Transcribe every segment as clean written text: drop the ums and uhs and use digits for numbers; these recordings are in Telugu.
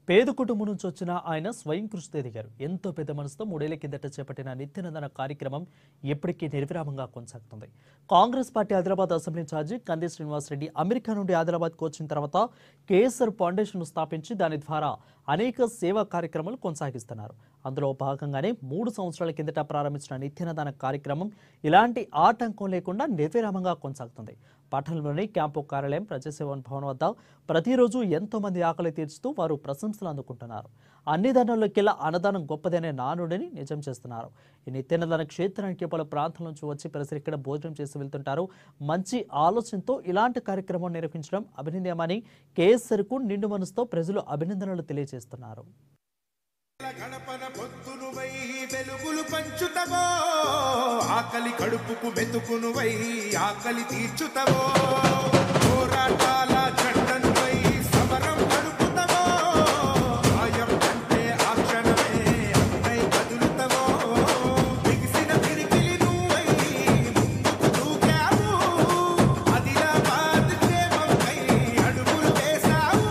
పేద కుటుంబం నుంచి వచ్చిన ఆయన స్వయం కృషితో ఎదిగారు. ఎంతో పెద్ద మనసుతో 3 ఏళ్ల కిందట చేపట్టిన నిత్యానందన కార్యక్రమం ఎప్పటికీ నిర్విరామంగా కొనసాగుతుంది. Congress party Hyderabad assembly incharge Kandi Srinivas Reddy America నుండి హైదరాబాద్కు వచ్చిన తర్వాత కేఎస్ఆర్ ఫౌండేషన్ స్థాపించి దాని ద్వారా అనేక సేవా కార్యక్రమాలు కొనసాగిస్తున్నారు. అందులో భాగంగానే 3 సంవత్సరాల కిందట ప్రారంభించిన నిత్యానందన కార్యక్రమం ఇలాంటి ఆటంకం లేకుండా నిర్విరామంగా కొనసాగుతుంది. పట్టణంలోని క్యాంపు కార్యాలయం ప్రజాసేవన్ భవన్ వద్ద ప్రతిరోజు ఎంతో మంది ఆకలి తీర్చుతూ వారు ప్రశంసలు అందుకుంటున్నారు. అన్ని దానాల్లోకెల్లా అన్నదానం గొప్పదనే నానుడిని నిజం చేస్తున్నారు. ఈ నిత్యానందన క్షేత్రానికి పలు ప్రాంతాల నుంచి వచ్చి ప్రజలు ఇక్కడ భోజనం చేసి వెళ్తుంటారు. మంచి ఆలోచనతో ఇలాంటి కార్యక్రమం నిర్వహించడం అభినందనీయమని కేఎస్ఆర్కు నిండు మనసుతో ప్రజలు అభినందనలు తెలియజేస్తున్నారు. గణపన పొద్దునువై వెలుగులు పంచుతవో, ఆకలి కడుపుకు మెతుకునువై ఆకలి తీర్చుతవో, పోరాటాల జెండనువై సమరం నడుపుతవో, భయం అంటే ఆ క్షణమే అన్నై కదులుతవో, బిగిసిన పిరికిలి నువ్వై ముందుకు దూకావు, ఆదిలాబాద్ క్షేమంపై అడుగులు వేశావు,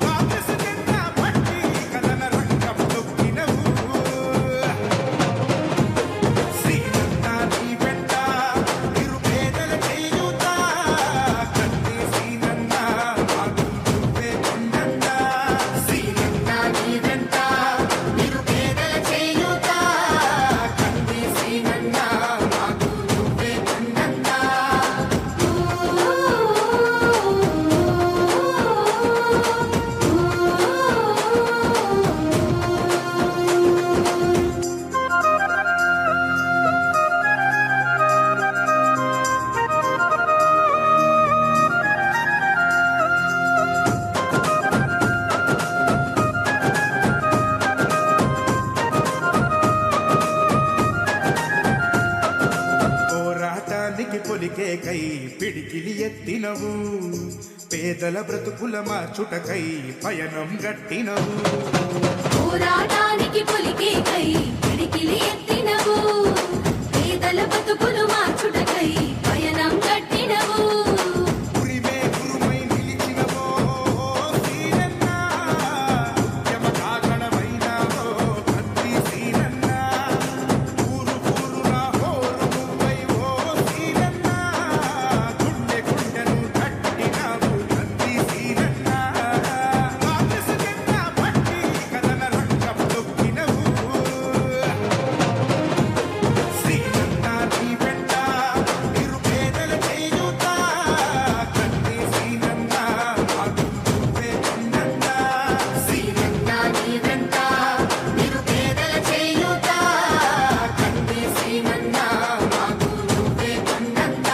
కాంగ్రెస్ జెండా పట్టి కథన రంగం తొక్కినవు, శ్రీనంద నీ వెంట నిరుపేదల చేయూత, కన్నీ శ్రీనంద మాకు నువ్వే కొండంత, శ్రీనంద నీ వెంట నిరుపేదల చేయూత, కన్నీ శ్రీనంద మాకు నువ్వే కొండంత. పోరాటానికి పొలికే కై పిడికిలి ఎత్తినవు, పేదల బ్రతుకుల మార్చుటకై పయనం గట్టినవు, పోరాటానికి పొలికే కై పిడికిలి ఎత్తినవు, పేదల బతుకులు మార్చుటకై పయనం కట్టినవు, ఉరిమే గురుమై నిలిచినవో శ్రీనన్న, యమకాగణమైనావో కత్తి శ్రీనన్న, ఊరు ఊరునా హోరు నువ్వై ఓ శ్రీనన్న, గుండె గుండెను కట్టినావు కత్తి శ్రీనన్న, కాంగ్రెస్ జెండా పట్టి కథన రంగం తొక్కినవు, శ్రీనంద నీ వెంట నిరుపేదల చేయూత, కన్నీ శ్రీనంద మాకు నువ్వే కొండంత, శ్రీనంద నీ వెంట నిరుపేదల చేయూత, కన్నీ శ్రీనంద మాకు నువ్వే కొండంత.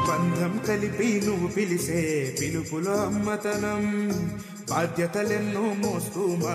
బంధం కలిపి నువ్వు పిలిసే పిలుపులో అమ్మతనం, బాధ్యతలెన్నో మోస్తూ మా